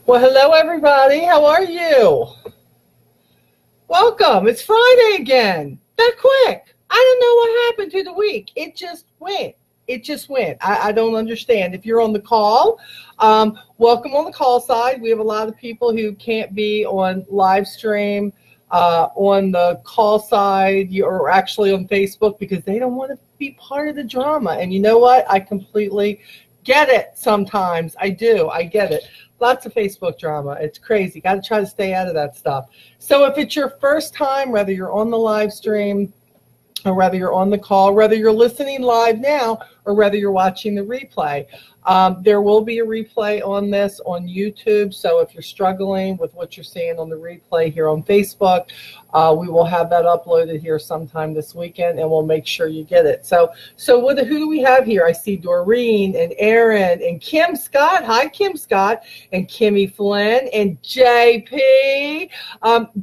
Well, hello, everybody. How are you? Welcome. It's Friday again. That quick. I don't know what happened to the week. It just went. It just went. I don't understand. If you're on the call, welcome on the call side. We have a lot of people who can't be on live stream on the call side or actually on Facebook because they don't want to be part of the drama. And you know what? I completely get it sometimes. I do. I get it. Lots of Facebook drama. It's crazy. Got to try to stay out of that stuff. So if it's your first time, whether you're on the live stream or whether you're on the call, whether you're listening live now or whether you're watching the replay, there will be a replay on this on YouTube. So if you're struggling with what you're seeing on the replay here on Facebook, we will have that uploaded here sometime this weekend, and we'll make sure you get it. So who do we have here? I see Doreen and Aaron and Kim Scott. Hi, Kim Scott, and Kimmy Flynn and JP.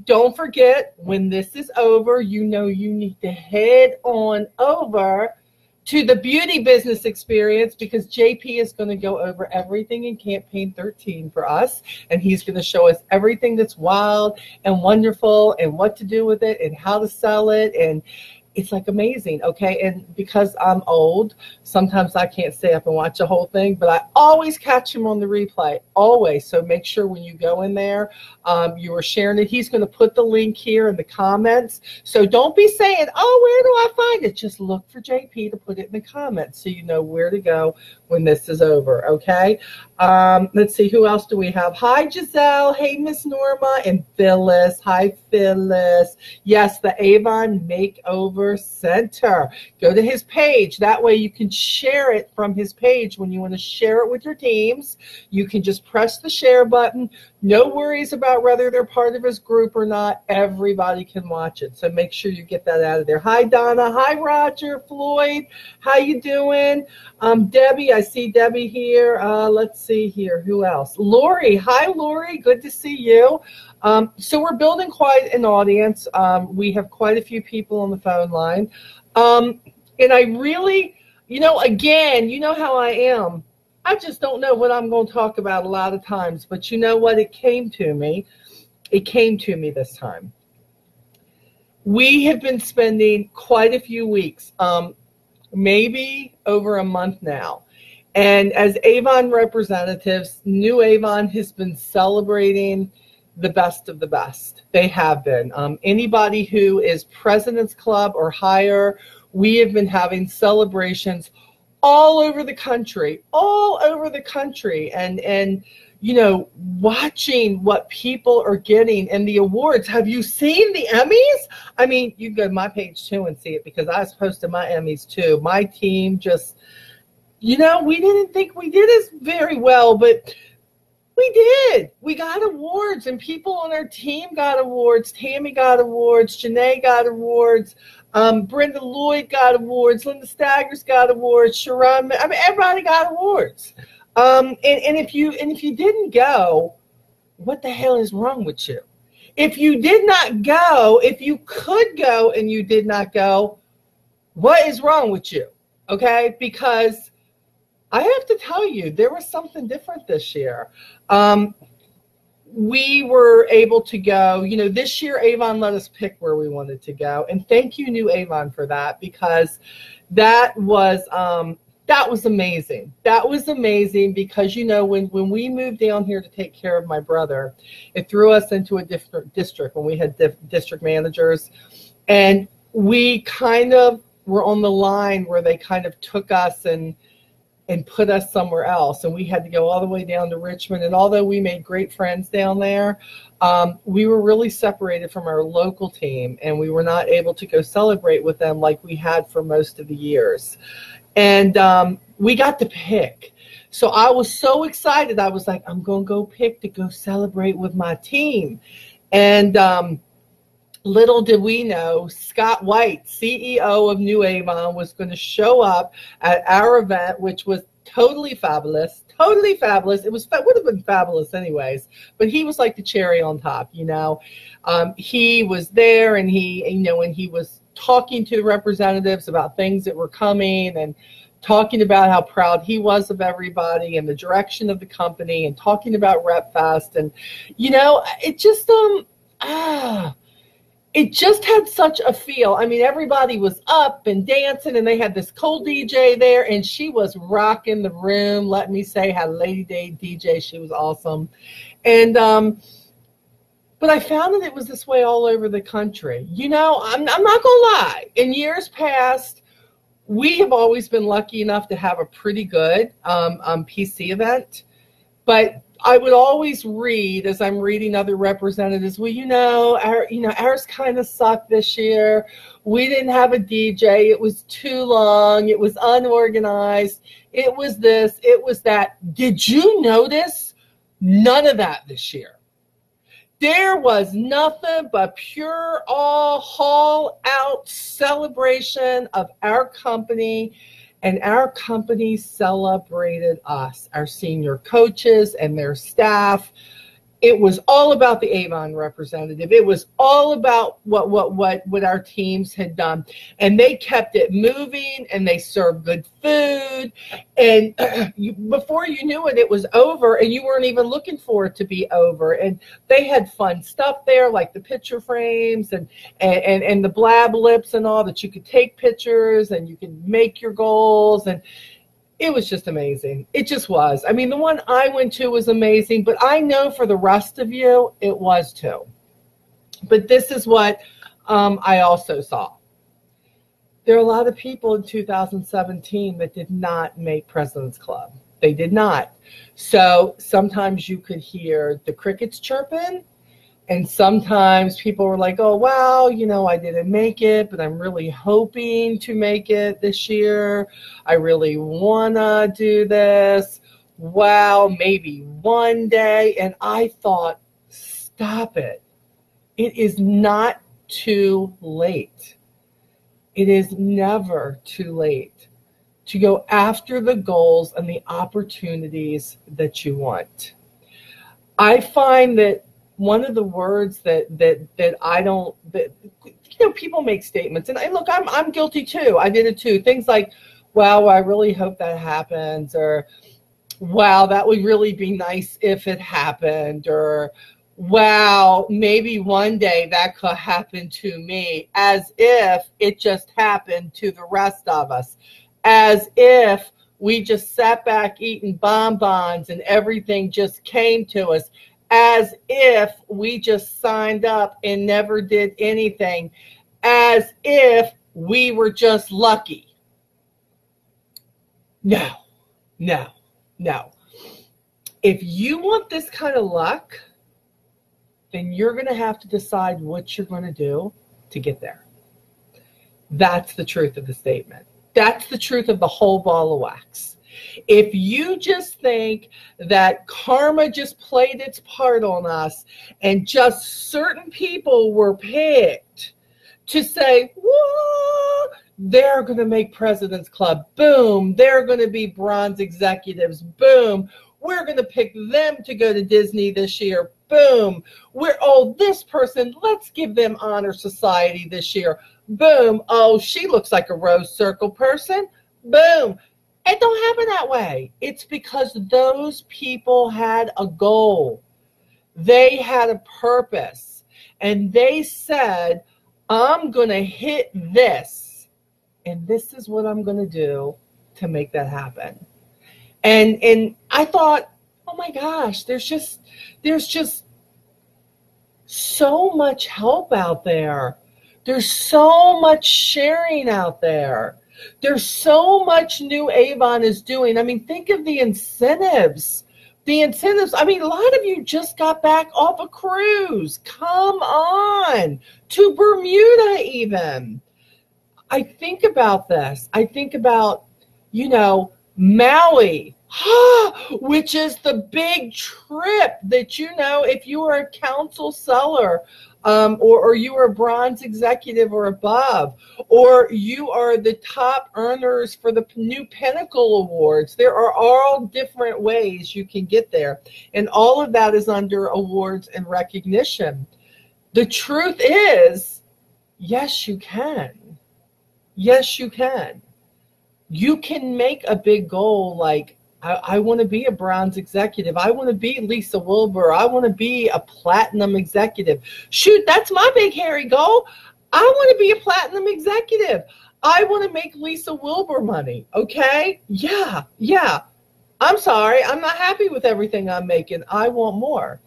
Don't forget, when this is over, you know you need to head on over to the beauty business experience because JP is going to go over everything in Campaign 13 for us, and he's going to show us everything that's wild and wonderful and what to do with it and how to sell it, and it's like amazing, okay? And because I'm old, sometimes I can't stay up and watch the whole thing, but I always catch him on the replay, always. So make sure when you go in there, you are sharing it. He's going to put the link here in the comments. So don't be saying, oh, where do I find it? Just look for JP to put it in the comments so you know where to go when this is over, okay? Let's see, who else do we have? Hi, Giselle. Hey, Miss Norma and Phyllis. Hi, Phyllis. Yes, the Avon Makeover Center. Go to his page. That way you can share it from his page. When you want to share it with your teams, you can just press the share button. No worries about whether they're part of his group or not. Everybody can watch it. So make sure you get that out of there. Hi, Donna. Hi, Roger. Floyd. How you doing? Debbie. I see Debbie here. Let's see here. Who else? Lori. Hi, Lori. Good to see you. So we're building quite an audience. We have quite a few people on the phone line. And I really, again, you know how I am. I just don't know what I'm going to talk about a lot of times. But you know what? It came to me. It came to me this time. We have been spending quite a few weeks, maybe over a month now. And as Avon representatives, New Avon has been celebrating the best of the best. They have been. Anybody who is President's Club or higher, we have been having celebrations all over the country, and watching what people are getting and the awards. Have you seen the Emmys? I mean, you can go to my page too and see it because I was posting my Emmys too. My team just, we didn't think we did as very well, but we did. We got awards, and people on our team got awards. Tammy got awards. Janae got awards. Brenda Lloyd got awards. Linda Staggers got awards. Sharon, everybody got awards. And if you didn't go, what the hell is wrong with you? If you did not go, if you could go and you did not go, what is wrong with you? Okay, because I have to tell you, there was something different this year. We were able to go, this year Avon let us pick where we wanted to go. And thank you, New Avon, for that, because that was amazing. That was amazing because, when we moved down here to take care of my brother, it threw us into a different district when we had district managers. And we kind of were on the line where they kind of took us and put us somewhere else. And we had to go all the way down to Richmond. And although we made great friends down there, we were really separated from our local team, and we were not able to go celebrate with them like we had for most of the years. And we got to pick. So I was so excited. I was like, I'm going to go pick to go celebrate with my team. And little did we know, Scott White, CEO of New Avon, was going to show up at our event, which was totally fabulous. Totally fabulous. It would have been fabulous anyways, but he was like the cherry on top, He was there, and he was talking to representatives about things that were coming and talking about how proud he was of everybody and the direction of the company, and talking about RepFest. And, you know, it just, it just had such a feel. I mean, everybody was up and dancing, and they had this cool DJ there, and she was rocking the room. Let me say, had a Lady Day DJ. She was awesome. And, but I found that it was this way all over the country. You know, I'm not going to lie. In years past, we have always been lucky enough to have a pretty good PC event. But I would always read, as I'm reading other representatives, well, ours kind of sucked this year. We didn't have a DJ. It was too long. It was unorganized. It was this. It was that. Did you notice? None of that this year. There was nothing but pure, all out celebration of our company, and our company celebrated us, our senior coaches and their staff. It was all about the Avon representative. It was all about what our teams had done. And they kept it moving, and they served good food. And before you knew it, it was over, and you weren't even looking for it to be over. And they had fun stuff there, like the picture frames and the blab lips and all, that you could take pictures and you could make your goals. And it was just amazing. It just was. I mean, the one I went to was amazing, but I know for the rest of you, it was too. But this is what I also saw. There are a lot of people in 2017 that did not make President's Club. They did not. So sometimes you could hear the crickets chirping, and sometimes people were like, oh, wow, you know, I didn't make it, but I'm really hoping to make it this year. I really want to do this. Wow, maybe one day. And I thought, stop it. It is not too late. It is never too late to go after the goals and the opportunities that you want. I find that one of the words that I don't, that, you know, people make statements, and look, I'm guilty too. I did it too. Things like, wow, I really hope that happens, or wow, that would really be nice if it happened, or wow, maybe one day that could happen to me, as if it just happened to the rest of us, as if we just sat back eating bonbons and everything just came to us, as if we just signed up and never did anything, as if we were just lucky. No. If you want this kind of luck, then you're going to have to decide what you're going to do to get there. That's the truth of the statement. That's the truth of the whole ball of wax. If you just think that karma just played its part on us, and just certain people were picked to say, whoa, they're going to make President's Club, boom, they're going to be bronze executives, boom, we're going to pick them to go to Disney this year, boom, this person, let's give them Honor Society this year, boom, oh, she looks like a Rose Circle person, boom. It don't happen that way. It's because those people had a goal. They had a purpose. And they said, I'm going to hit this. And this is what I'm going to do to make that happen. And I thought, oh my gosh, there's just so much help out there. There's so much sharing out there. There's so much new Avon is doing. I mean, think of the incentives. I mean, a lot of you just got back off a cruise. Come on. To Bermuda even. I think about this. I think about, Maui, which is the big trip that, if you are a council seller, or you are a bronze executive or above, or you are the top earners for the new Pinnacle Awards. There are all different ways you can get there. And all of that is under awards and recognition. The truth is, yes, you can. Yes, you can. You can make a big goal like, I want to be a bronze executive. I want to be Lisa Wilbur. I want to be a platinum executive. Shoot, that's my big hairy goal. I want to be a platinum executive. I want to make Lisa Wilbur money. Okay? Yeah. I'm sorry. I'm not happy with everything I'm making. I want more.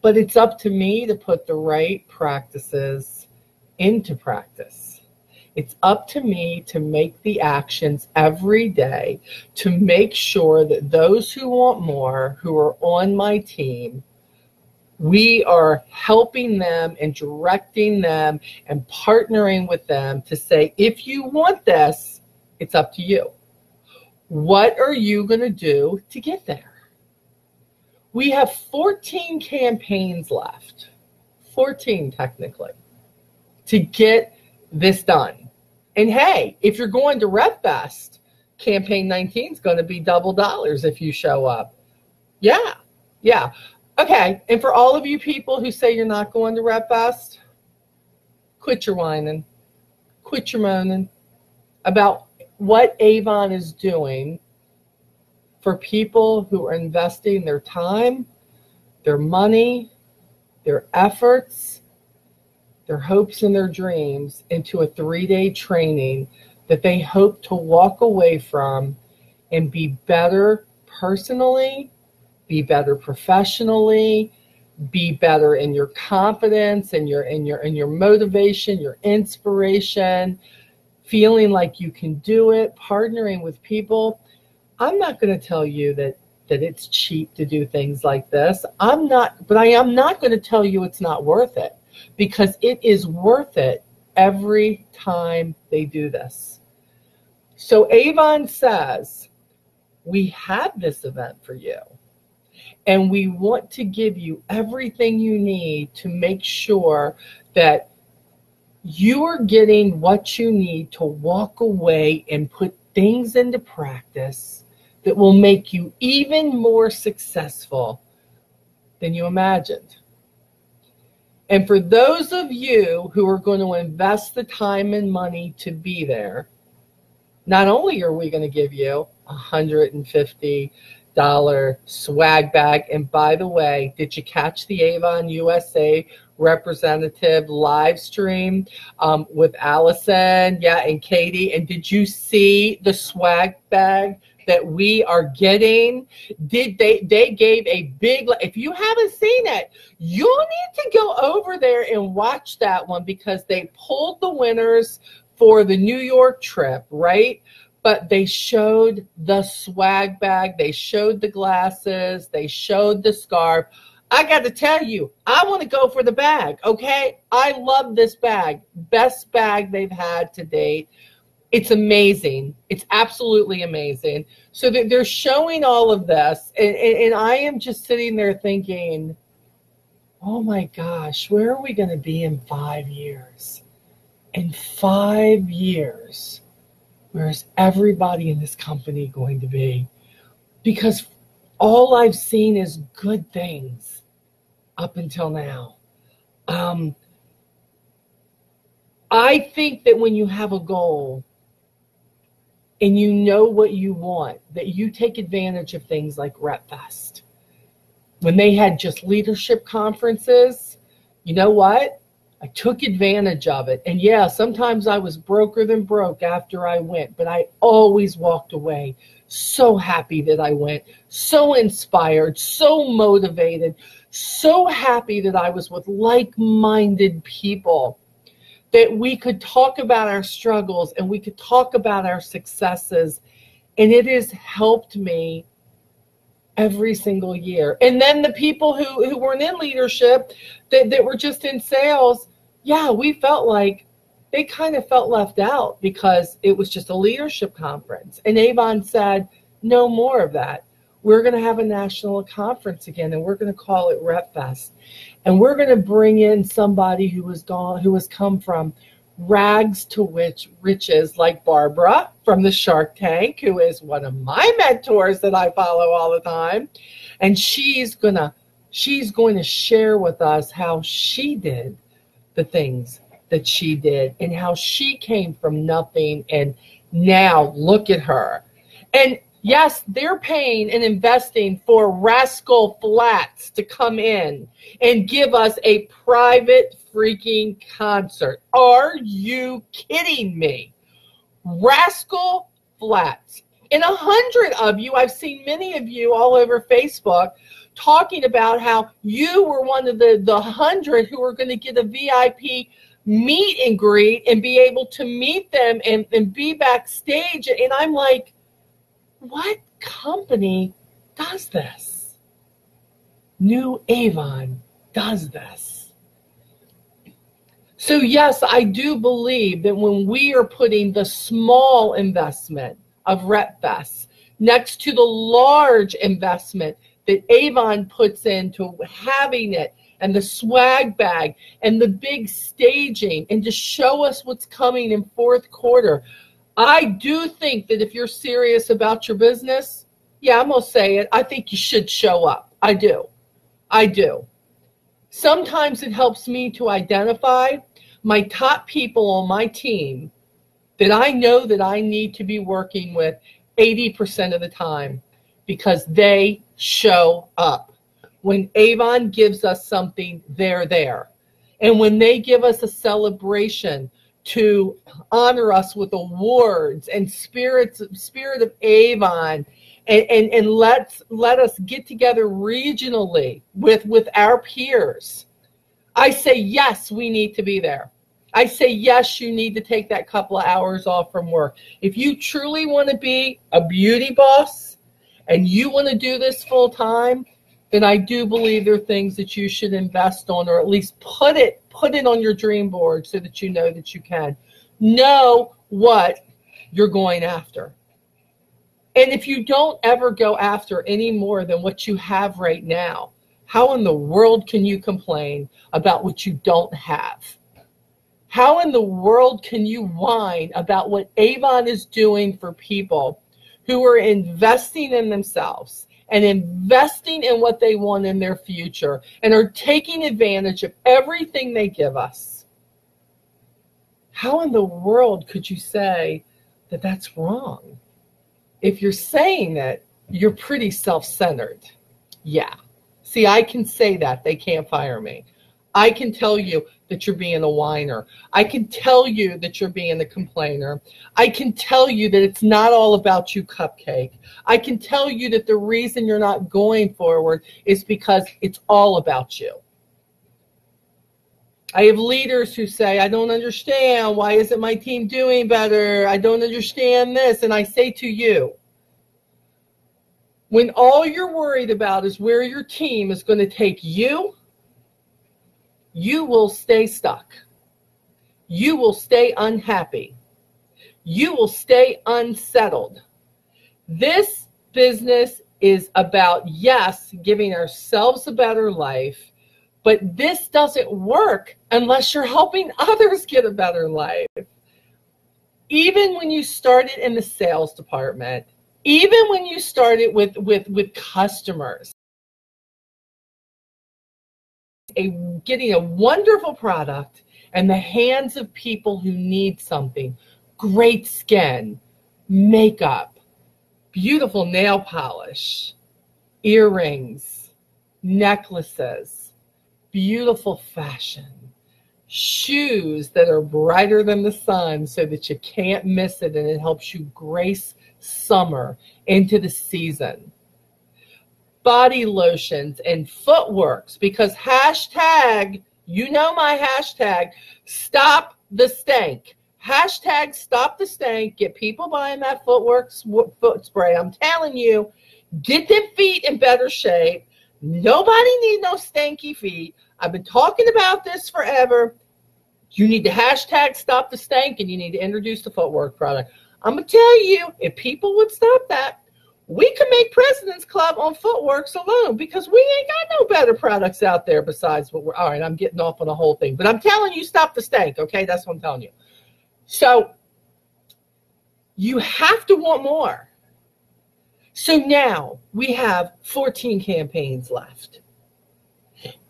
But it's up to me to put the right practices into practice. It's up to me to make the actions every day to make sure that those who want more, who are on my team, we are helping them and directing them and partnering with them to say, if you want this, it's up to you. What are you going to do to get there? We have 14 campaigns left, 14 technically, to get this done. And hey, if you're going to RepFest, campaign 19 is going to be double dollars if you show up. Yeah. Okay, and for all of you people who say you're not going to RepFest, quit your whining, quit your moaning about what Avon is doing for people who are investing their time, their money, their efforts, their hopes and their dreams into a 3-day training that they hope to walk away from and be better personally, be better professionally, be better in your confidence and your motivation, your inspiration, feeling like you can do it, partnering with people. I'm not going to tell you that it's cheap to do things like this. I am not going to tell you it's not worth it, because it is worth it every time they do this. So Avon says, we have this event for you, and we want to give you everything you need to make sure that you are getting what you need to walk away and put things into practice that will make you even more successful than you imagined. And for those of you who are going to invest the time and money to be there, not only are we going to give you $150 swag bag, and by the way, did you catch the Avon USA representative live stream with Allison, and Katie? And did you see the swag bag that we are getting? They gave a big, if you haven't seen it, you need to go over there and watch that one, because they pulled the winners for the New York trip, right? But they showed the swag bag, they showed the glasses, they showed the scarf. I got to tell you, I want to go for the bag, okay? I love this bag. Best bag they've had to date. It's amazing. It's absolutely amazing. So they're showing all of this, and I am just sitting there thinking, oh my gosh, where are we going to be in 5 years? In 5 years, where is everybody in this company going to be? Because all I've seen is good things up until now. I think that when you have a goal and you know what you want, that you take advantage of things like RepFest. When they had just leadership conferences, you know what? I took advantage of it. And yeah, sometimes I was broker than broke after I went, but I always walked away so happy that I went, so inspired, so motivated, so happy that I was with like-minded people, that we could talk about our struggles and we could talk about our successes. And it has helped me every single year. And then the people who weren't in leadership, that were just in sales, yeah, we felt like they kind of felt left out because it was just a leadership conference. And Avon said, no more of that. We're going to have a national conference again, and we're going to call it RepFest. And we're going to bring in somebody who has come from rags to riches, like Barbara from the Shark Tank, who is one of my mentors that I follow all the time. And she's going to share with us how she did the things that she did and how she came from nothing and Now look at her. And yes, they're paying and investing for Rascal Flatts to come in and give us a private freaking concert. Are you kidding me? Rascal Flatts. And 100 of you, I've seen many of you all over Facebook talking about how you were one of the 100 who were going to get a VIP meet and greet and be able to meet them and be backstage. And I'm like, what company does this? New Avon does this. So yes, I do believe that when we are putting the small investment of RepFest next to the large investment that Avon puts into having it and the swag bag and the big staging and to show us what's coming in fourth quarter, I do think that if you're serious about your business, yeah, I'm going to say it, I think you should show up. I do. I do. Sometimes it helps me to identify my top people on my team that I know that I need to be working with 80% of the time because they show up. When Avon gives us something, they're there. And when they give us a celebration to honor us with awards and spirit of Avon, and let us get together regionally with our peers, I say, yes, we need to be there. I say, yes, you need to take that couple of hours off from work. If you truly want to be a beauty boss and you want to do this full time, then I do believe there are things that you should invest on, or at least put it on your dream board so that you know that you can. Know what you're going after. And if you don't ever go after any more than what you have right now, how in the world can you complain about what you don't have? How in the world can you whine about what Avon is doing for people who are investing in themselves and investing in what they want in their future and are taking advantage of everything they give us? How in the world could you say that that's wrong? If you're saying it, you're pretty self-centered. Yeah. See, I can say that. They can't fire me. I can tell you that you're being a whiner. I can tell you that you're being a complainer. I can tell you that it's not all about you, Cupcake. I can tell you that the reason you're not going forward is because it's all about you. I have leaders who say, I don't understand. Why isn't my team doing better? I don't understand this. And I say to you, when all you're worried about is where your team is going to take you, you will stay stuck. You will stay unhappy. You will stay unsettled. This business is about, yes, giving ourselves a better life, but this doesn't work unless you're helping others get a better life. Even when you started in the sales department, even when you started with customers, getting a wonderful product in the hands of people who need something, great skin, makeup, beautiful nail polish, earrings, necklaces, beautiful fashion, shoes that are brighter than the sun so that you can't miss it, and it helps you grace summer into the season. Body lotions and footworks, because hashtag, you know my hashtag, stop the stank. Hashtag stop the stank. Get people buying that foot spray. I'm telling you, get them feet in better shape. Nobody needs no stanky feet. I've been talking about this forever. You need to hashtag stop the stank, and you need to introduce the footwork product. I'm going to tell you, if people would stop that, we could make President's Club on footworks alone, because we ain't got no better products out there besides what we're, all right, I'm getting off on the whole thing, but I'm telling you, stop the stank, okay? That's what I'm telling you. So you have to want more. So now we have 14 campaigns left.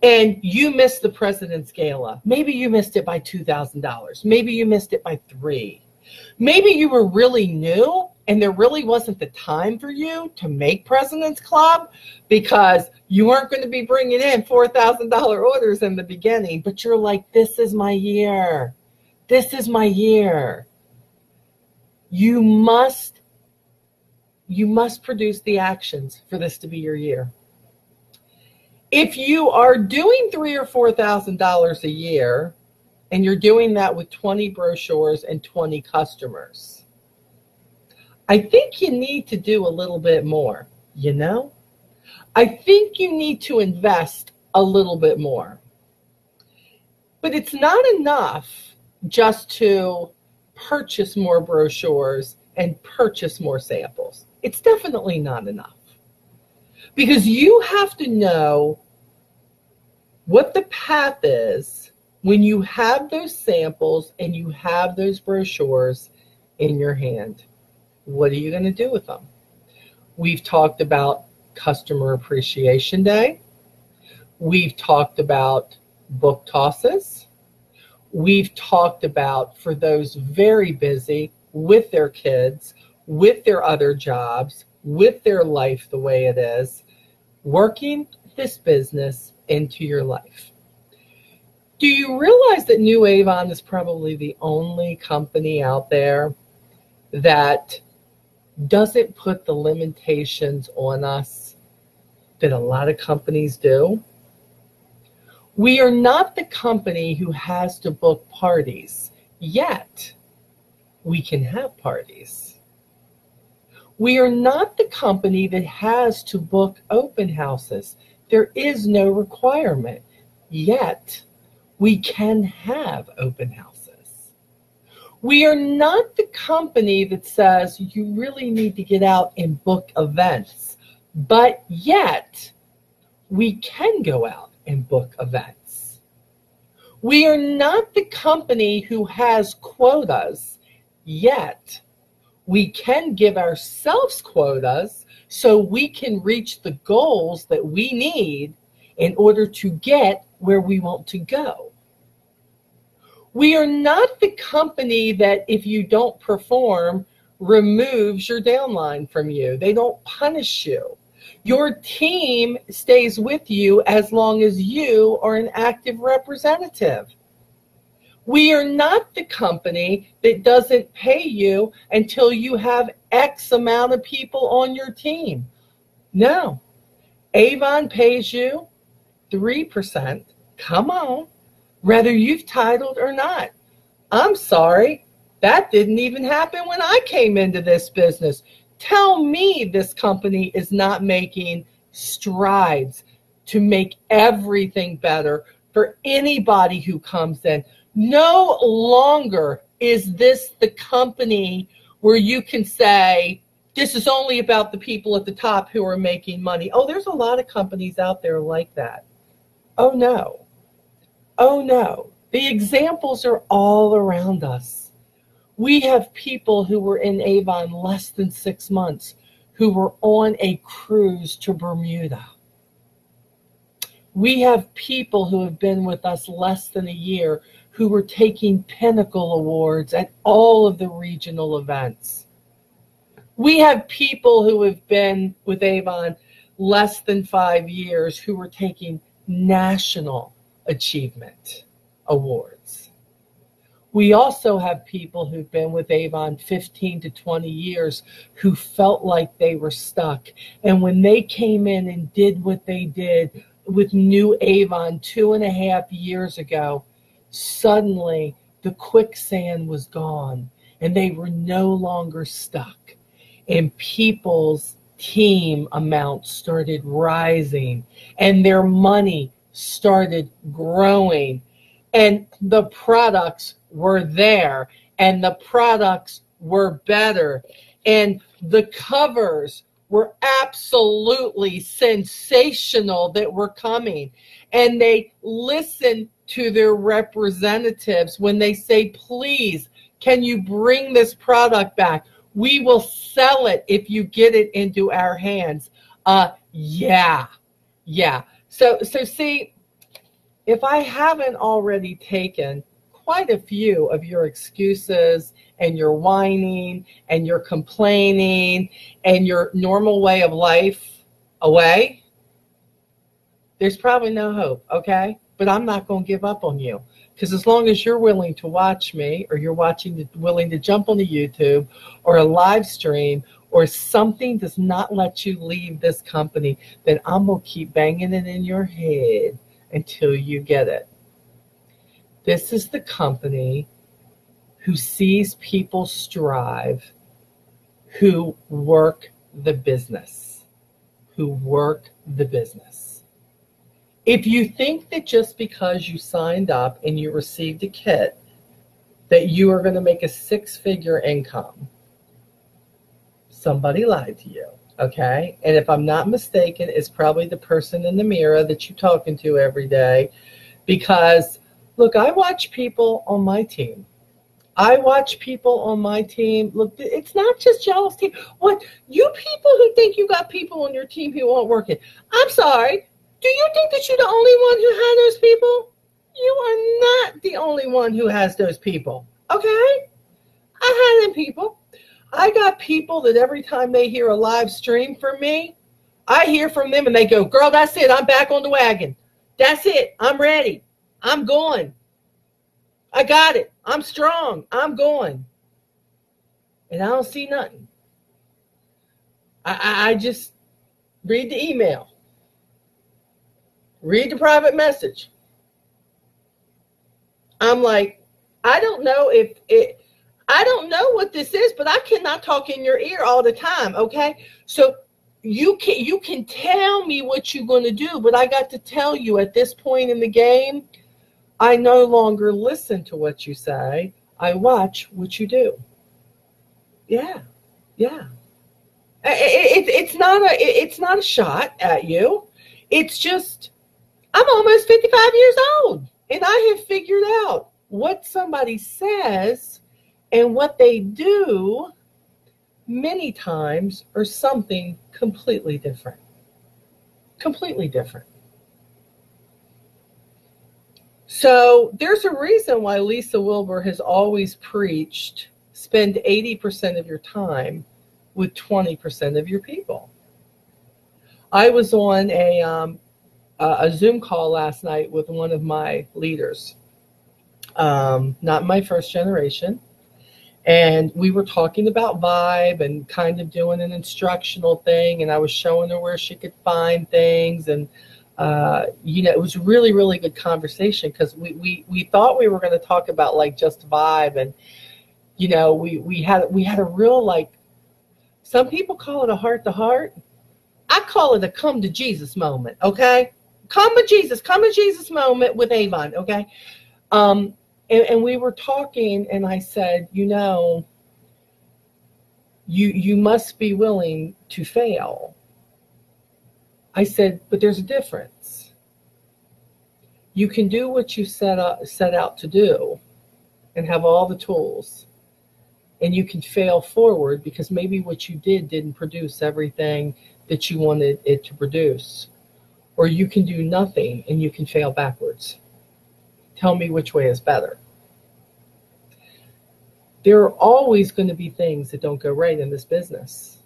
And you missed the President's Gala. Maybe you missed it by $2,000. Maybe you missed it by $3,000. Maybe you were really new and there really wasn't the time for you to make President's Club because you weren't going to be bringing in $4,000 orders in the beginning, but you're like, this is my year. This is my year. You must produce the actions for this to be your year. If you are doing $3,000 or $4,000 a year and you're doing that with 20 brochures and 20 customers, I think you need to do a little bit more, you know? I think you need to invest a little bit more. But it's not enough just to purchase more brochures and purchase more samples. It's definitely not enough. Because you have to know what the path is when you have those samples and you have those brochures in your hand. What are you going to do with them? We've talked about Customer Appreciation Day. We've talked about book tosses. We've talked about, for those very busy with their kids, with their other jobs, with their life the way it is, working this business into your life. Do you realize that New Avon is probably the only company out there that doesn't put the limitations on us that a lot of companies do? We are not the company who has to book parties, yet we can have parties. We are not the company that has to book open houses. There is no requirement, yet we can have open houses. We are not the company that says you really need to get out and book events, but yet we can go out and book events. We are not the company who has quotas, yet we can give ourselves quotas so we can reach the goals that we need in order to get where we want to go. We are not the company that, if you don't perform, removes your downline from you. They don't punish you. Your team stays with you as long as you are an active representative. We are not the company that doesn't pay you until you have X amount of people on your team. No. Avon pays you 3%. Come on. Whether you've titled or not. I'm sorry. That didn't even happen when I came into this business. Tell me this company is not making strides to make everything better for anybody who comes in. No longer is this the company where you can say, this is only about the people at the top who are making money. Oh, there's a lot of companies out there like that. Oh, no. Oh, no. The examples are all around us. We have people who were in Avon less than 6 months who were on a cruise to Bermuda. We have people who have been with us less than a year who were taking Pinnacle Awards at all of the regional events. We have people who have been with Avon less than 5 years who were taking national achievement awards. We also have people who've been with Avon 15 to 20 years who felt like they were stuck. And when they came in and did what they did with New Avon 2.5 years ago, suddenly the quicksand was gone and they were no longer stuck. And people's team amounts started rising and their money started growing. And the products were there and the products were better. And the covers were absolutely sensational that were coming. And they listened to their representatives when they say, please, can you bring this product back? We will sell it if you get it into our hands. Yeah. So see, if I haven't already taken quite a few of your excuses and your whining and your complaining and your normal way of life away, there's probably no hope, okay? But I'm not going to give up on you, because as long as you're willing to watch me, or you're willing to jump on the YouTube or a live stream, or something does not let you leave this company, then I'm going to keep banging it in your head until you get it. This is the company who sees people strive, who work the business, If you think that just because you signed up and you received a kit that you are going to make a six-figure income, somebody lied to you, okay? And if I'm not mistaken, it's probably the person in the mirror that you're talking to every day. Because, look, I watch people on my team. Look, it's not just y'all's team. What, you people who think you got people on your team who aren't working, I'm sorry. Do you think that you're the only one who had those people? You are not the only one who has those people, okay? I had them people. I got people that every time they hear a live stream from me, I hear from them and they go, girl, that's it. I'm back on the wagon. That's it. I'm ready. I'm going. I got it. I'm strong. I'm going. And I don't see nothing. I just read the email. Read the private message. I'm like, I don't know what this is, but I cannot talk in your ear all the time, okay? So you can tell me what you're going to do, but I got to tell you at this point in the game, I no longer listen to what you say. I watch what you do. Yeah. It's not a shot at you. It's just, I'm almost 55 years old, and I have figured out what somebody says and what they do many times are something completely different. Completely different. So there's a reason why Lisa Wilbur has always preached, spend 80% of your time with 20% of your people. I was on a Zoom call last night with one of my leaders, not my first generation. And we were talking about vibe and kind of doing an instructional thing. And I was showing her where she could find things. And, it was really, really good conversation, because we thought we were going to talk about like just vibe. And, we had a real, like, some people call it a heart to heart. I call it a come to Jesus moment. Okay. Come to Jesus moment with Avon. Okay. And we were talking, and I said, you must be willing to fail. I said, but there's a difference. You can do what you set out to do and have all the tools, and you can fail forward because maybe what you didn't produce everything that you wanted it to produce. Or you can do nothing and you can fail backwards. Tell me which way is better. There are always going to be things that don't go right in this business.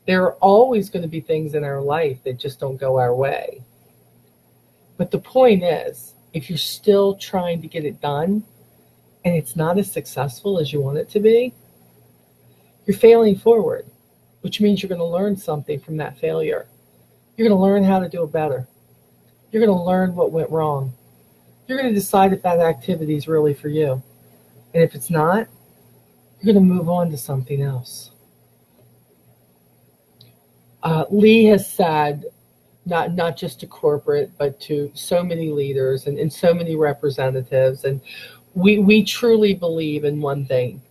There are always going to be things in our life that just don't go our way. But the point is, if you're still trying to get it done and it's not as successful as you want it to be, you're failing forward, which means you're going to learn something from that failure. You're going to learn how to do it better. You're going to learn what went wrong. You're going to decide if that activity is really for you. And if it's not, you're going to move on to something else. Lee has said, not just to corporate, but to so many leaders and so many representatives, and we truly believe in one thing.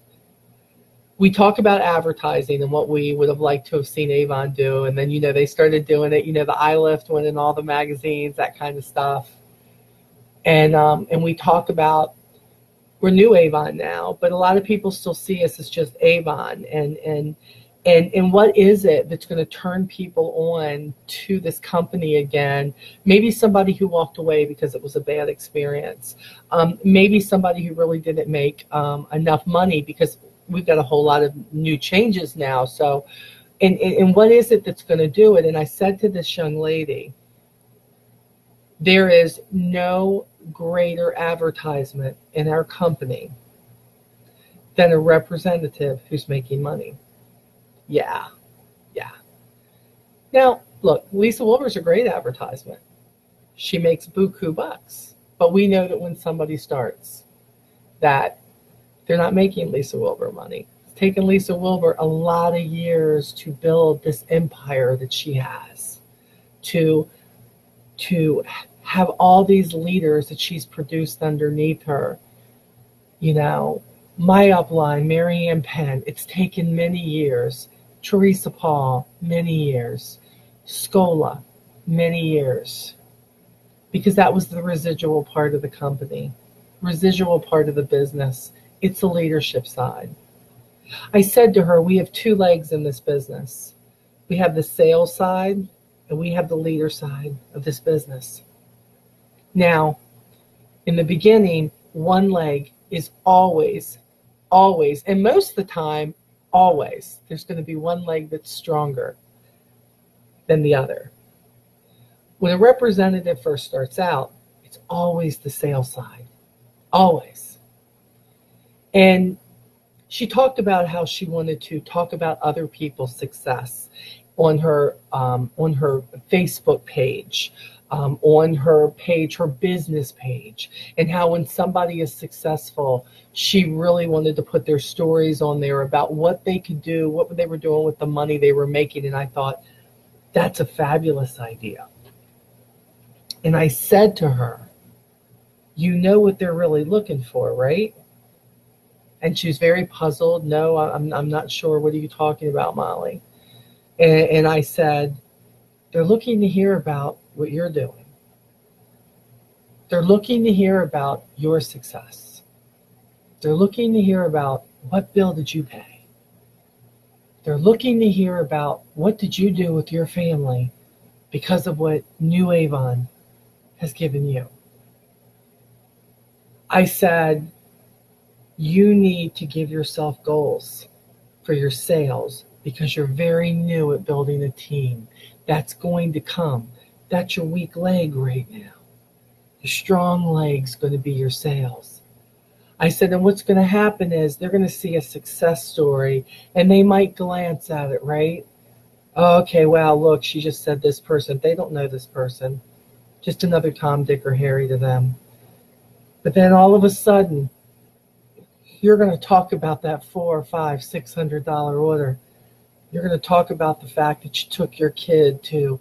We talk about advertising and what we would have liked to have seen Avon do, and then, they started doing it, the eye lift went in all the magazines, that kind of stuff. And we talk about, we're new Avon now, but a lot of people still see us as just Avon. And And what is it that's going to turn people on to this company again? Maybe somebody who walked away because it was a bad experience. Maybe somebody who really didn't make enough money, because we've got a whole lot of new changes now. So, and what is it that's going to do it? And I said to this young lady, there is no greater advertisement in our company than a representative who's making money. Yeah. Now, look, Lisa Wilbur's a great advertisement. She makes buku bucks. But we know that when somebody starts, that they're not making Lisa Wilbur money. It's taken Lisa Wilbur a lot of years to build this empire that she has, to have all these leaders that she's produced underneath her. You know, my upline, Mary Ann Penn, it's taken many years. Teresa Paul, many years. Scola, many years. Because that was the residual part of the company, residual part of the business. It's the leadership side. I said to her, we have two legs in this business. We have the sales side and we have the leader side of this business. Now, in the beginning, one leg is always, and most of the time, always, there's going to be one leg that's stronger than the other. When a representative first starts out, it's always the sales side, always. And she talked about how she wanted to talk about other people's success on her Facebook page, on her page, her business page, and how when somebody is successful, she really wanted to put their stories on there about what they could do, what they were doing with the money they were making. And I thought, that's a fabulous idea. And I said to her, you know what they're really looking for, right? And she was very puzzled. No, I'm not sure. What are you talking about, Molly? And I said, they're looking to hear about what you're doing. They're looking to hear about your success. They're looking to hear about what bill did you pay. They're looking to hear about what did you do with your family because of what New Avon has given you. I said, you need to give yourself goals for your sales because you're very new at building a team. That's going to come. That's your weak leg right now. Your strong leg's going to be your sales. I said, and what's going to happen is they're going to see a success story and they might glance at it, right? Okay, wow, look, she just said this person. They don't know this person. Just another Tom, Dick, or Harry to them. But then all of a sudden, you're going to talk about that $400, $500, $600 order. You're going to talk about the fact that you took your kid to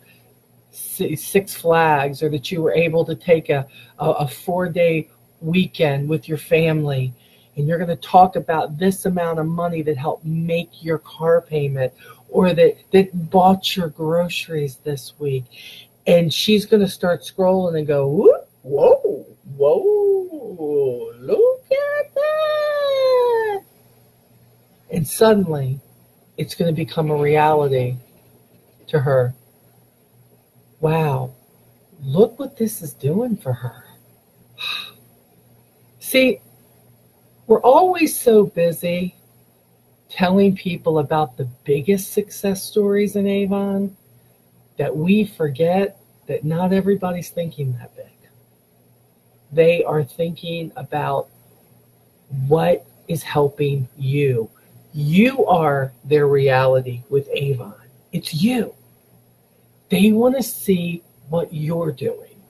Six Flags, or that you were able to take a 4-day weekend with your family. And you're going to talk about this amount of money that helped make your car payment, or that bought your groceries this week. And she's going to start scrolling and go, whoa, look at that. And suddenly, it's going to become a reality to her. Wow, look what this is doing for her. See, we're always so busy telling people about the biggest success stories in Avon that we forget that not everybody's thinking that big. They are thinking about what is helping you. You are their reality with Avon. It's you. They want to see what you're doing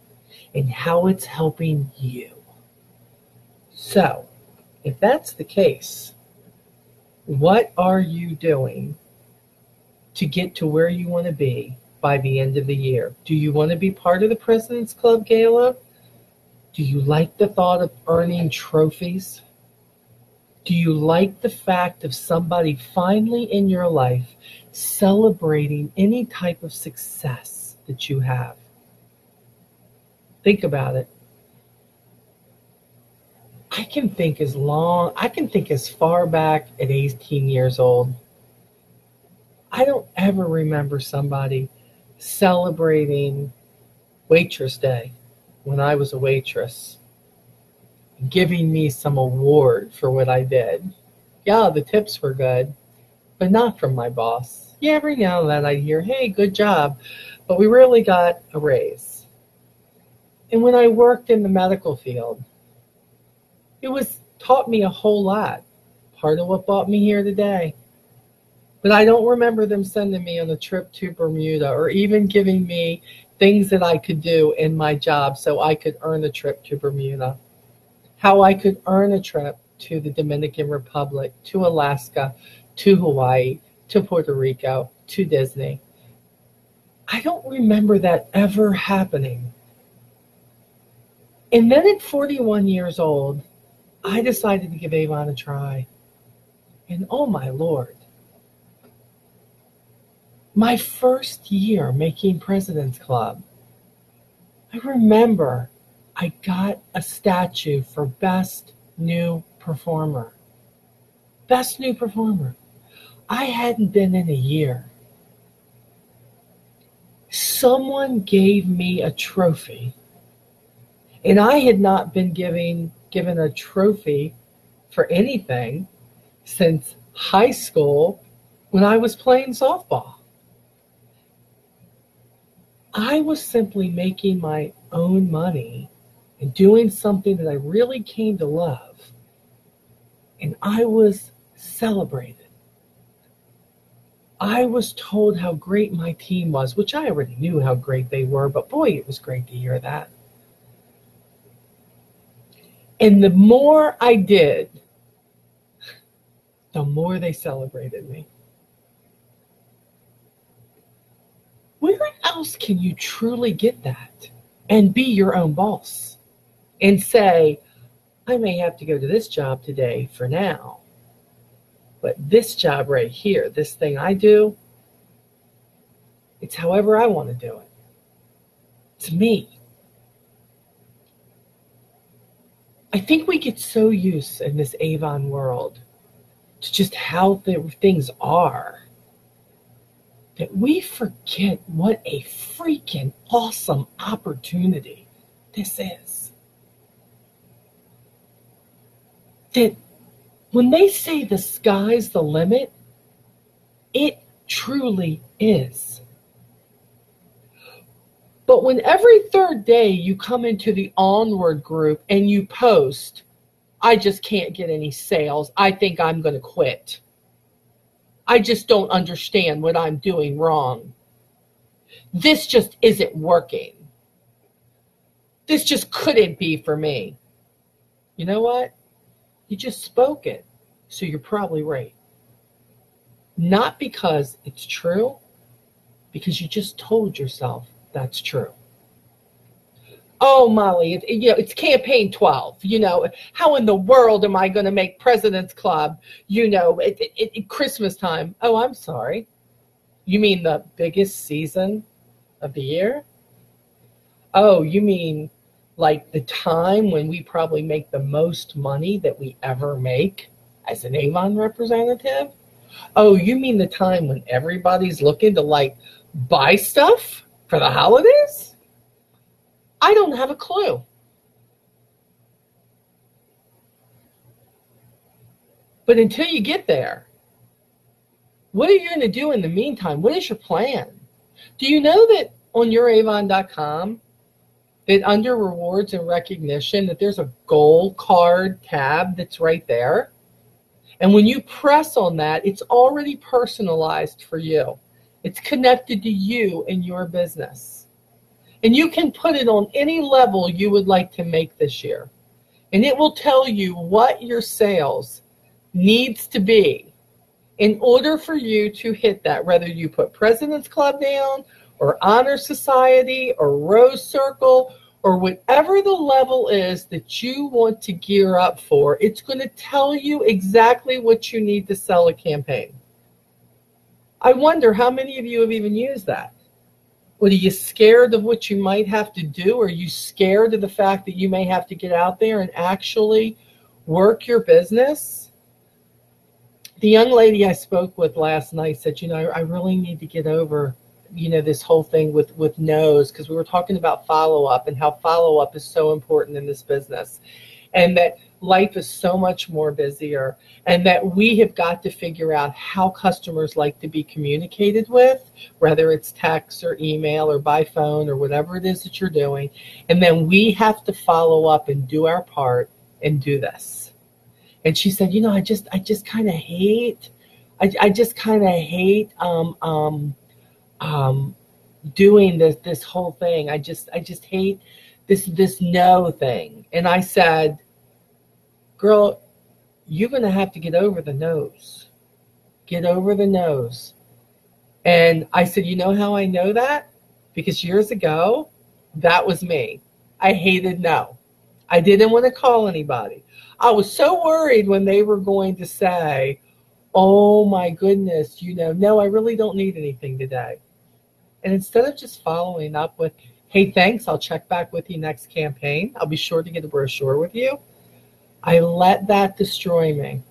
and how it's helping you. So, if that's the case, what are you doing to get to where you want to be by the end of the year? Do you want to be part of the President's Club Gala? Do you like the thought of earning trophies? Do you like the fact of somebody finally in your life celebrating any type of success that you have? Think about it. I can think as far back at 18 years old. I don't ever remember somebody celebrating Waitress Day when I was a waitress, giving me some award for what I did. Yeah, the tips were good, but not from my boss. Yeah, every now and then I'd hear, hey, good job, but we really got a raise. And when I worked in the medical field, it was taught me a whole lot. Part of what brought me here today. But I don't remember them sending me on a trip to Bermuda or even giving me things that I could do in my job so I could earn a trip to Bermuda. How I could earn a trip to the Dominican Republic, to Alaska, to Hawaii, to Puerto Rico, to Disney. I don't remember that ever happening. And then at 41 years old, I decided to give Avon a try. And oh my Lord, my first year making President's Club, I remember I got a statue for Best New Performer. Best New Performer. I hadn't been in a year. Someone gave me a trophy, and I had not been given a trophy for anything since high school when I was playing softball. I was simply making my own money and doing something that I really came to love. And I was celebrated. I was told how great my team was, which I already knew how great they were, but boy, it was great to hear that. And the more I did, the more they celebrated me. Where else can you truly get that and be your own boss and say, I may have to go to this job today for now, but this job right here, this thing I do, it's however I want to do it. It's me. I think we get so used in this Avon world to just how things are that we forget what a freaking awesome opportunity this is. That when they say the sky's the limit, it truly is. But when every third day you come into the Onward group and you post, I just can't get any sales, I think I'm going to quit. I just don't understand what I'm doing wrong. This just isn't working. This just couldn't be for me. You know what? You just spoke it, so you're probably right. Not because it's true, because you just told yourself that's true. Oh, Molly, it's campaign 12. How in the world am I going to make President's Club, at Christmas time? Oh, I'm sorry. You mean the biggest season of the year? Oh, you mean like the time when we probably make the most money that we ever make as an Avon representative? Oh, you mean the time when everybody's looking to buy stuff for the holidays? I don't have a clue. But until you get there, what are you going to do in the meantime? What is your plan? Do you know that on youravon.com, that under rewards and recognition, that there's a gold card tab that's right there? And when you press on that, it's already personalized for you. It's connected to you and your business. And you can put it on any level you would like to make this year. And it will tell you what your sales needs to be in order for you to hit that, whether you put President's Club down or Honor Society or Rose Circle or whatever the level is that you want to gear up for. It's going to tell you exactly what you need to sell a campaign. I wonder how many of you have even used that. What, are you scared of what you might have to do? Are you scared of the fact that you may have to get out there and actually work your business? The young lady I spoke with last night said, I really need to get over, this whole thing with no's, because we were talking about follow-up and how follow-up is so important in this business, and that life is so much more busier, and that we have got to figure out how customers like to be communicated with, whether it's text or email or by phone or whatever it is that you're doing. And then we have to follow up and do our part and do this. And she said, I just kind of hate, doing this whole thing. I just hate this no thing. And I said, girl, you're going to have to get over the no's. Get over the no's. And I said, you know how I know that? Because years ago, that was me. I hated no. I didn't want to call anybody. I was so worried when they were going to say, oh my goodness, no, I really don't need anything today. And instead of just following up with, hey, thanks, I'll check back with you next campaign, I'll be sure to get a brochure with you, I let that destroy me.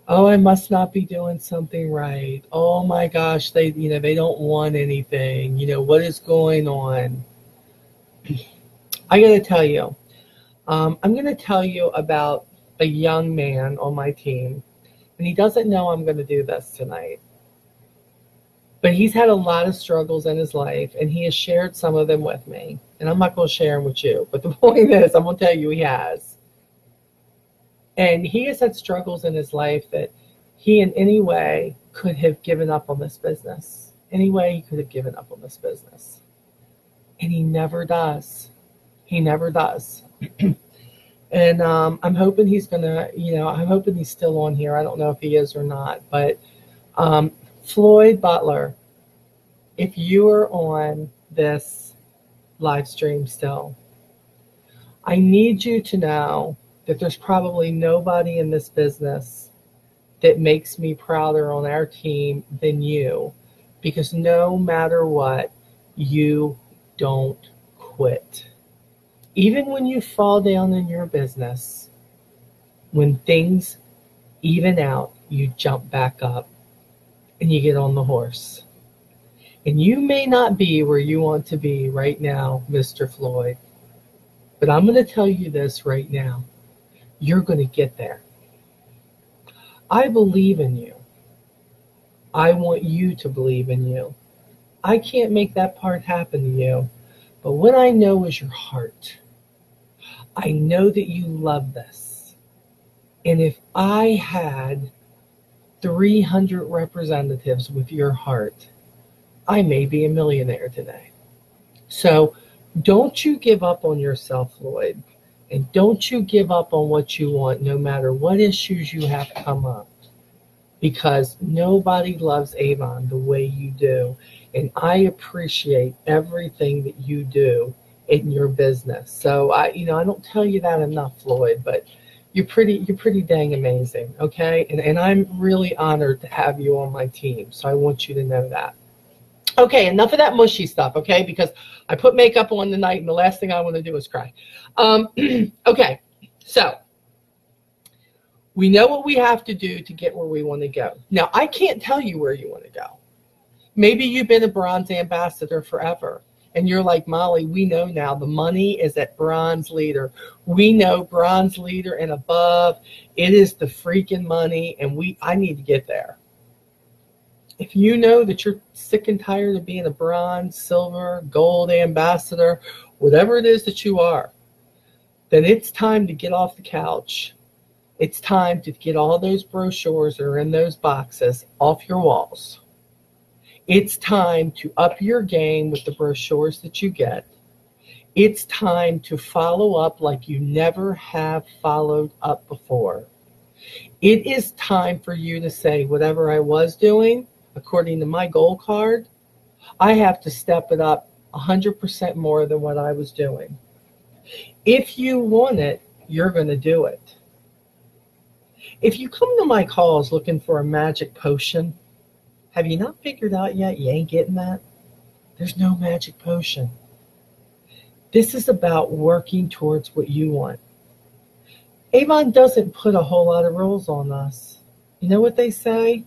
Oh, I must not be doing something right. Oh my gosh, they don't want anything. What is going on? I got to tell you, I'm going to tell you about a young man on my team, and he doesn't know I'm going to do this tonight. But he's had a lot of struggles in his life, and he has shared some of them with me. And I'm not going to share them with you. But the point is, I'm going to tell you he has. And he has had struggles in his life that he in any way could have given up on this business. Any way he could have given up on this business. And he never does. He never does. And I'm hoping he's going to, I'm hoping he's still on here. I don't know if he is or not. But Floyd Butler, if you are on this live stream still, I need you to know that there's probably nobody in this business that makes me prouder on our team than you, because no matter what, you don't quit. Even when you fall down in your business, when things even out, you jump back up and you get on the horse. And you may not be where you want to be right now, Mr. Floyd, but I'm going to tell you this right now. You're going to get there. I believe in you. I want you to believe in you. I can't make that part happen to you, but what I know is your heart. I know that you love this. And if I had 300 representatives with your heart, I may be a millionaire today. So don't you give up on yourself, Floyd. And don't you give up on what you want, no matter what issues you have come up. Because nobody loves Avon the way you do. And I appreciate everything that you do in your business. So I don't tell you that enough, Floyd, but you're pretty dang amazing, okay? And I'm really honored to have you on my team. So I want you to know that. Okay, enough of that mushy stuff, okay? Because I put makeup on tonight, and the last thing I want to do is cry. Okay, so we know what we have to do to get where we want to go. Now, I can't tell you where you want to go. Maybe you've been a bronze ambassador forever, and you're like, Molly, we know now the money is at bronze leader. We know bronze leader and above. It is the freaking money, and I need to get there. If you know that you're sick and tired of being a bronze, silver, gold ambassador, whatever it is that you are, then it's time to get off the couch. It's time to get all those brochures that are in those boxes off your walls. It's time to up your game with the brochures that you get. It's time to follow up like you never have followed up before. It is time for you to say, whatever I was doing, according to my goal card, I have to step it up 100% more than what I was doing. If you want it, you're going to do it. If you come to my calls looking for a magic potion, have you not figured out yet you ain't getting that? There's no magic potion. This is about working towards what you want. Avon doesn't put a whole lot of rules on us. You know what they say?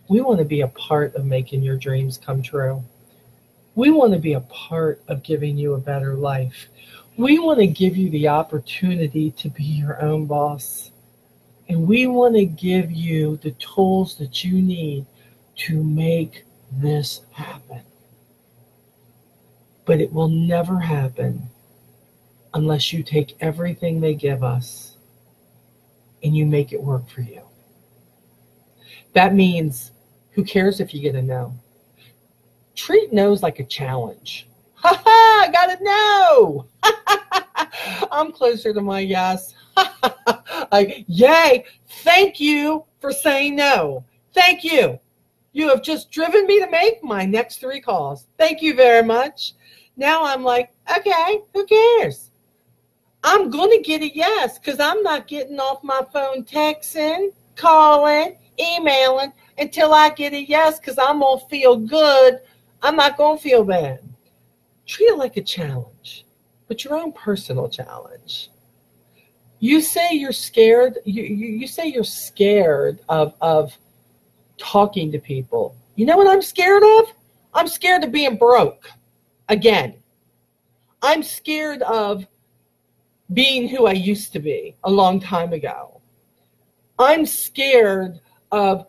We want to be a part of making your dreams come true. We want to be a part of giving you a better life. We want to give you the opportunity to be your own boss. And we want to give you the tools that you need to make this happen. But it will never happen unless you take everything they give us and you make it work for you. That means, who cares if you get a no? Treat no's like a challenge. Ha ha, I got a no. I'm closer to my yes. Like, yay, thank you for saying no. Thank you. You have just driven me to make my next 3 calls. Thank you very much. Now I'm like, okay, who cares? I'm going to get a yes because I'm not getting off my phone texting, calling, emailing until I get a yes because I'm going to feel good. I'm not going to feel bad. Treat it like a challenge, but your own personal challenge. You say you're scared. You say you're scared of talking to people. You know what I'm scared of? I'm scared of being broke again. I'm scared of being who I used to be a long time ago. I'm scared of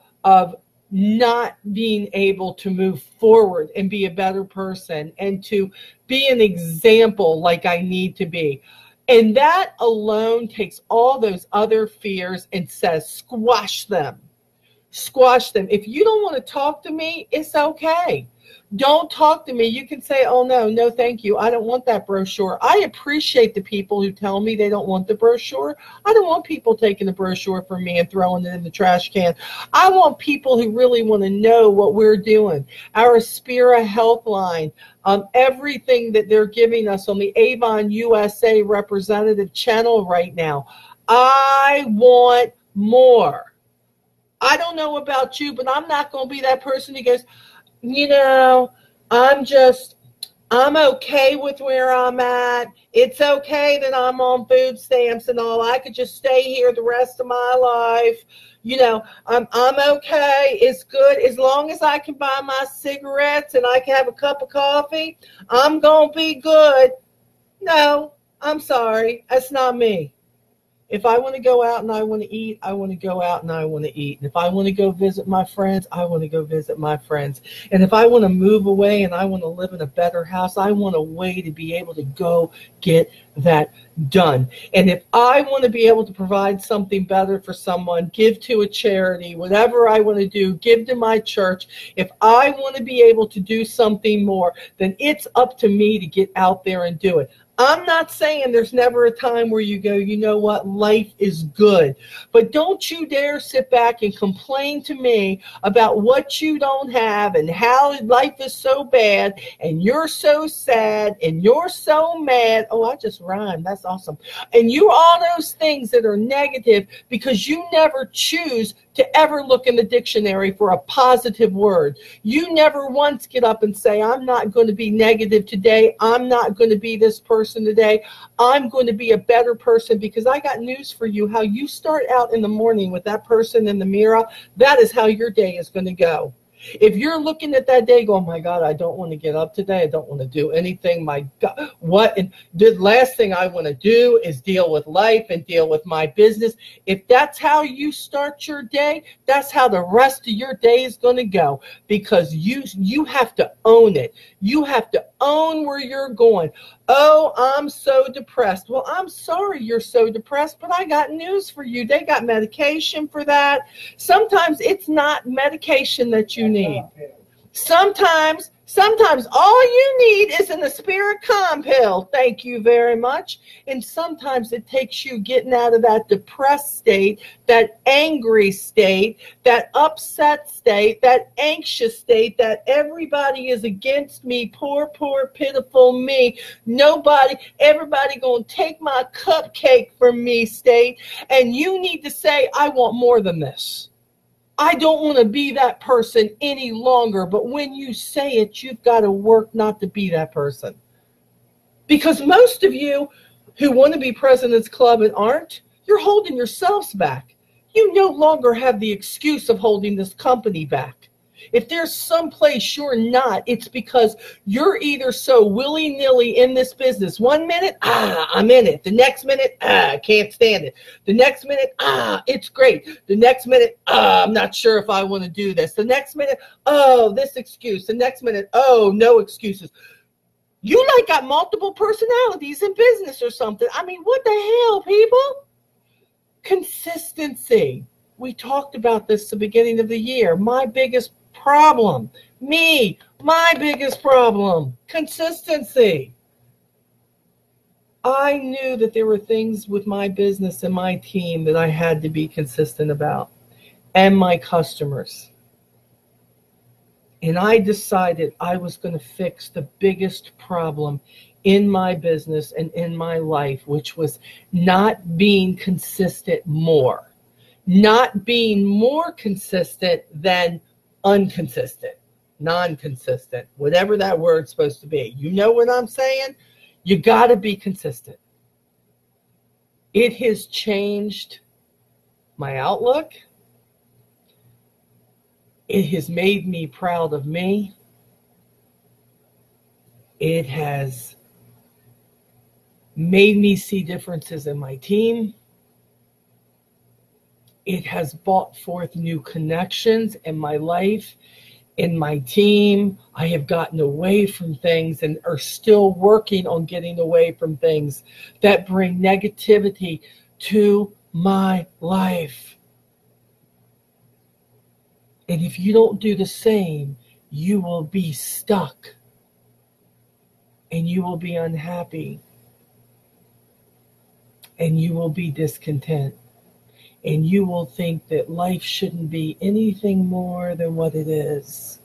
not being able to move forward and be a better person and to be an example like I need to be. And that alone takes all those other fears and says, squash them. Squash them. If you don't want to talk to me, it's okay. Don't talk to me. You can say, oh, no, thank you. I don't want that brochure. I appreciate the people who tell me they don't want the brochure. I don't want people taking the brochure from me and throwing it in the trash can. I want people who really want to know what we're doing. Our Aspira Health line, everything that they're giving us on the Avon USA representative channel right now. I want more. I don't know about you, but I'm not going to be that person who goes, you know, I'm okay with where I'm at. It's okay that I'm on food stamps and all. I could just stay here the rest of my life. You know, I'm okay. It's good. As long as I can buy my cigarettes and I can have a cup of coffee, I'm going to be good. No, I'm sorry. That's not me. If I want to go out and I want to eat, I want to go out and I want to eat. And if I want to go visit my friends, I want to go visit my friends. And if I want to move away and I want to live in a better house, I want a way to be able to go get that done. And if I want to be able to provide something better for someone, give to a charity, whatever I want to do, give to my church. If I want to be able to do something more, then it's up to me to get out there and do it. I'm not saying there's never a time where you go, you know what, life is good. But don't you dare sit back and complain to me about what you don't have and how life is so bad and you're so sad and you're so mad. Oh, I just rhymed. That's awesome. And you all those things that are negative because you never choose to ever look in the dictionary for a positive word. You never once get up and say, I'm not going to be negative today. I'm not going to be this person today. I'm going to be a better person because I got news for you. How you start out in the morning with that person in the mirror, that is how your day is going to go. If you're looking at that day going, oh my God, I don't want to get up today. I don't want to do anything. My God, what? And the last thing I want to do is deal with life and deal with my business. If that's how you start your day, that's how the rest of your day is going to go because you have to own it. You have to own where you're going. Oh, I'm so depressed. Well, I'm sorry you're so depressed, but I got news for you. They got medication for that. Sometimes it's not medication that you need. Sometimes all you need is an Aspira calm pill. Thank you very much. And sometimes it takes you getting out of that depressed state, that angry state, that upset state, that anxious state, that everybody is against me. Poor, pitiful me. Everybody gonna take my cupcake from me state. And you need to say, I want more than this. I don't want to be that person any longer. But when you say it, you've got to work not to be that person. Because most of you who want to be President's Club and aren't, you're holding yourselves back. You no longer have the excuse of holding this company back. If there's some place you're not, it's because you're either so willy-nilly in this business. 1 minute, I'm in it. The next minute, I can't stand it. The next minute, it's great. The next minute, I'm not sure if I want to do this. The next minute, this excuse. The next minute, no excuses. You like got multiple personalities in business or something. I mean, what the hell, people? Consistency. We talked about this at the beginning of the year. My biggest problem. My biggest problem. Consistency. I knew that there were things with my business and my team that I had to be consistent about, and my customers. And I decided I was going to fix the biggest problem in my business and in my life, which was not being consistent more. Not being more consistent than inconsistent, non-consistent, whatever that word's supposed to be. You know what I'm saying? You got to be consistent. It has changed my outlook. It has made me proud of me. It has made me see differences in my team. It has brought forth new connections in my life, in my team. I have gotten away from things and are still working on getting away from things that bring negativity to my life. And if you don't do the same, you will be stuck and you will be unhappy and you will be discontent. And you will think that life shouldn't be anything more than what it is.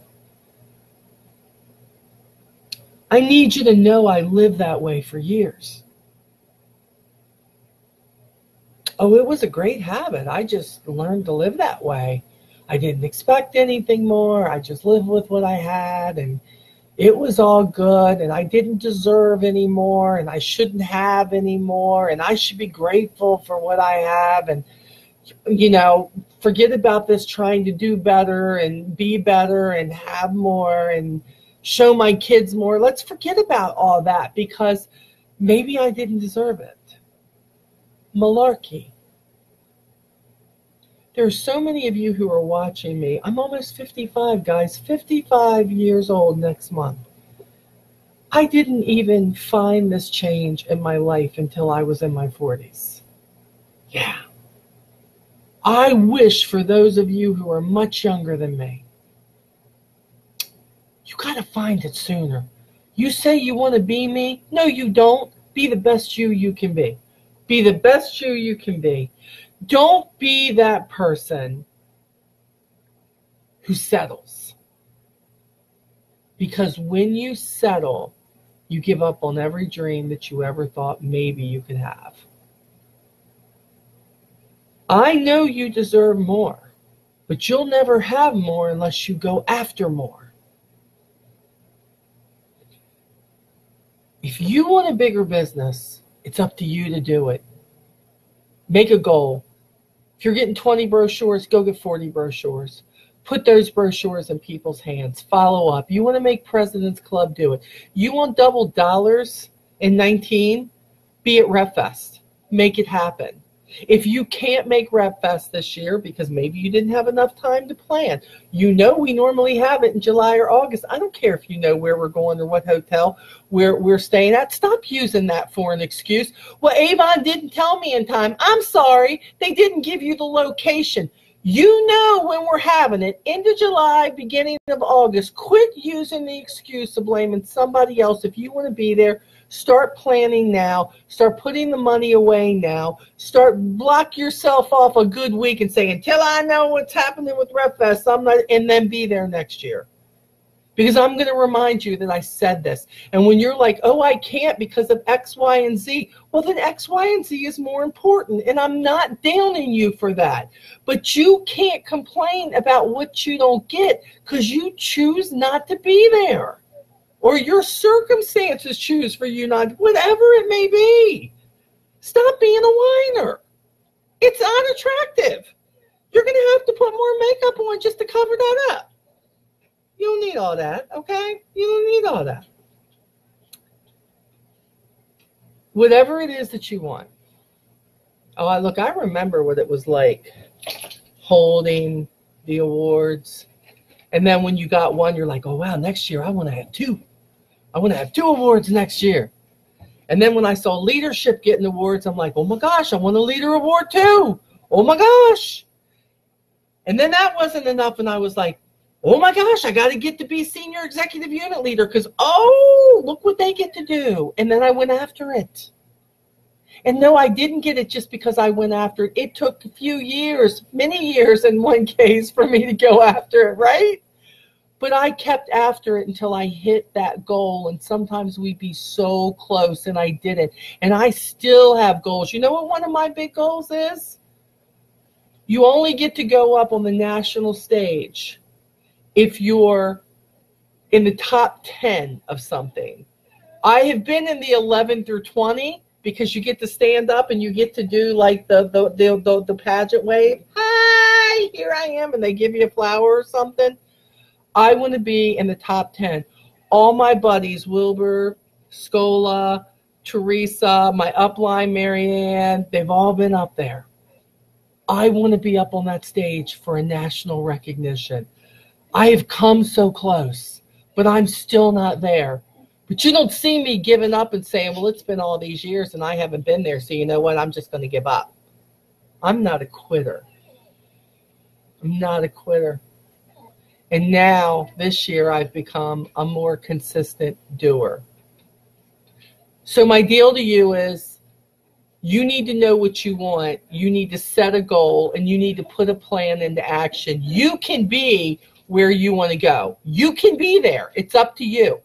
I need you to know I lived that way for years. It was a great habit. I just learned to live that way. I didn't expect anything more. I just lived with what I had, and it was all good, and I didn't deserve any more, and I shouldn't have any more, and I should be grateful for what I have, and forget about this trying to do better and be better and have more and show my kids more. Let's forget about all that because maybe I didn't deserve it. Malarkey. There are so many of you who are watching me. I'm almost 55, guys. 55 years old next month. I didn't even find this change in my life until I was in my 40s. Yeah. I wish for those of you who are much younger than me, you got to find it sooner. You say you want to be me? No, you don't. Be the best you can be. Be the best you can be. Don't be that person who settles. Because when you settle, you give up on every dream that you ever thought maybe you could have. I know you deserve more, but you'll never have more unless you go after more. If you want a bigger business, it's up to you to do it. Make a goal. If you're getting 20 brochures, go get 40 brochures. Put those brochures in people's hands. Follow up. You want to make President's Club, do it. You want double dollars in 19? Be at RevFest. Make it happen. If you can't make RevFest this year because maybe you didn't have enough time to plan, we normally have it in July or August. I don't care if you know where we're going or what hotel we're staying at. Stop using that for an excuse. Well, Avon didn't tell me in time. I'm sorry. They didn't give you the location. You know when we're having it, end of July, beginning of August. Quit using the excuse of blaming somebody else. If you want to be there, start planning now. Start putting the money away now. Block yourself off a good week and say, until I know what's happening with RevFest, I'm not, and then be there next year. Because I'm going to remind you that I said this. And when you're like, oh, I can't because of X, Y, and Z, well, then X, Y, and Z is more important. And I'm not downing you for that. But you can't complain about what you don't get because you choose not to be there. Or your circumstances choose for you not, whatever it may be. Stop being a whiner. It's unattractive. you're going to have to put more makeup on just to cover that up. You don't need all that, okay? You don't need all that. Whatever it is that you want. Oh, look, I remember what it was like holding the awards. And then when you got one, you're like, oh, wow, next year I want to have two. I want to have 2 awards next year. And then when I saw leadership getting awards, I'm like, oh, my gosh, I want a leader award too. Oh, my gosh. And then that wasn't enough. And I was like, oh, my gosh, I got to get to be senior executive unit leader because, oh, look what they get to do. And then I went after it. And no, I didn't get it just because I went after it. It took a few years, many years in one case for me to go after it, right? But I kept after it until I hit that goal. And sometimes we'd be so close and I didn't. And I still have goals. You know what one of my big goals is? You only get to go up on the national stage if you're in the top 10 of something. I have been in the 11 through 20 because you get to stand up and you get to do like the pageant wave. Hi, here I am. And they give you a flower or something. I want to be in the top 10. All my buddies, Wilbur, Scola, Teresa, my upline, Marianne, they've all been up there. I want to be up on that stage for a national recognition. I have come so close, but I'm still not there. But you don't see me giving up and saying, well, it's been all these years and I haven't been there. So you know what? I'm just going to give up. I'm not a quitter. I'm not a quitter. And now, this year, I've become a more consistent doer. So my deal to you is, you need to know what you want. You need to set a goal, and you need to put a plan into action. You can be where you want to go. You can be there. It's up to you.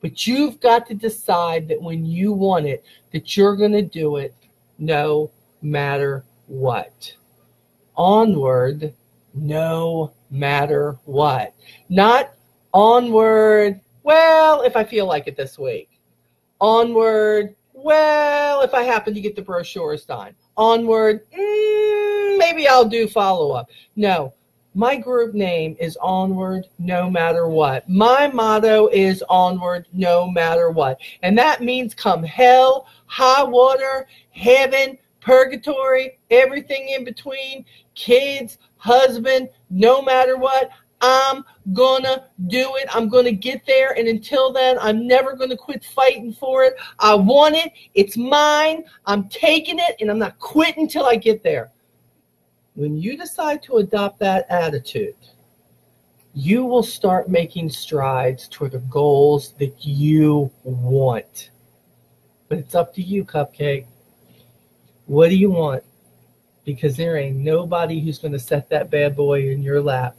But you've got to decide that when you want it, that you're going to do it no matter what. Onward, no matter what. Not onward, well, if I feel like it this week. Onward, well, if I happen to get the brochures done. Onward, maybe I'll do follow-up. No, my group name is Onward no matter what. My motto is Onward no matter what. And that means come hell, high water, heaven, purgatory, everything in between, kids, husband, no matter what, I'm gonna do it. I'm gonna get there. And until then, I'm never gonna quit fighting for it. I want it. It's mine. I'm taking it, and I'm not quitting until I get there. When you decide to adopt that attitude, you will start making strides toward the goals that you want. But it's up to you, Cupcake. What do you want? Because there ain't nobody who's going to set that bad boy in your lap.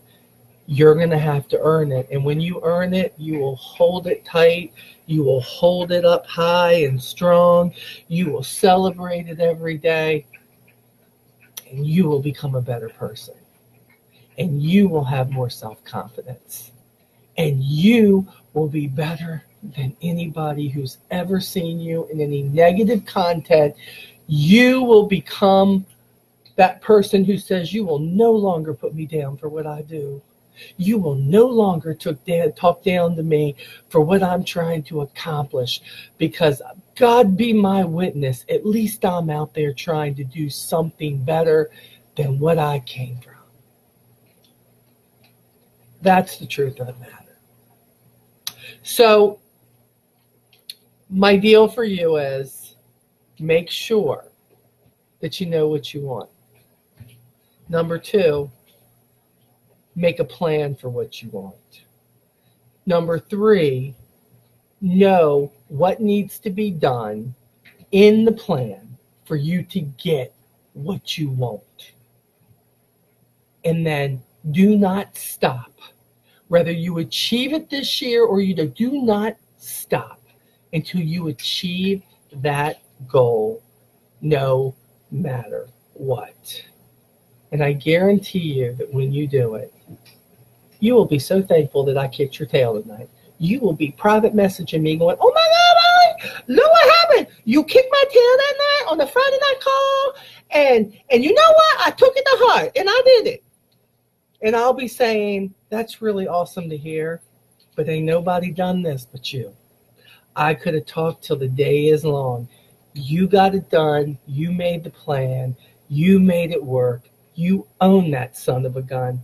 You're going to have to earn it. And when you earn it, you will hold it tight. You will hold it up high and strong. You will celebrate it every day. And you will become a better person. And you will have more self-confidence. And you will be better than anybody who's ever seen you in any negative content. You will become that person who says, you will no longer put me down for what I do. You will no longer talk down to me for what I'm trying to accomplish, because God be my witness, at least I'm out there trying to do something better than what I came from. That's the truth of the matter. So my deal for you is, make sure that you know what you want. Number 2, make a plan for what you want. Number 3, know what needs to be done in the plan for you to get what you want. And then do not stop. Whether you achieve it this year or you do not stop until you achieve that goal, no matter what. And I guarantee you that when you do it, you will be so thankful that I kicked your tail tonight. You will be private messaging me going, oh my God, look what happened. You kicked my tail that night on the Friday night call, and you know what? I took it to heart, and I did it. And I'll be saying, that's really awesome to hear, but ain't nobody done this but you. I could have talked till the day is long. You got it done. You made the plan. You made it work. You own that son of a gun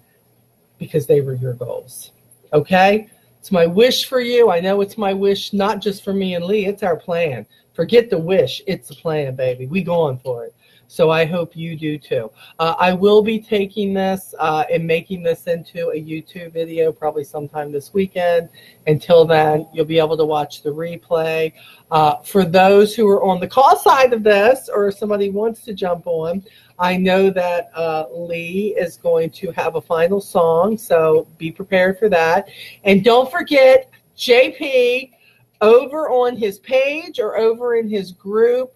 because they were your goals. Okay? It's my wish for you. I know it's my wish, not just for me and Lee. It's our plan. Forget the wish. It's the plan, baby. We going for it. So I hope you do too. I will be taking this and making this into a YouTube video probably sometime this weekend. Until then, you'll be able to watch the replay. For those who are on the call side of this, or if somebody wants to jump on, I know that Lee is going to have a final song, so be prepared for that. And don't forget, JP, over on his page or over in his group,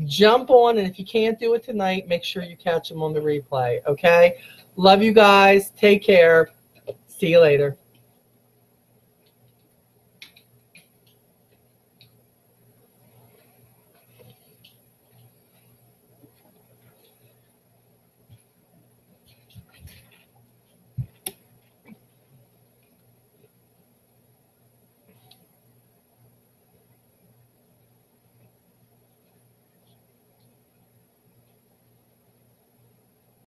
jump on, and if you can't do it tonight, make sure you catch him on the replay, okay? Love you guys. Take care. See you later.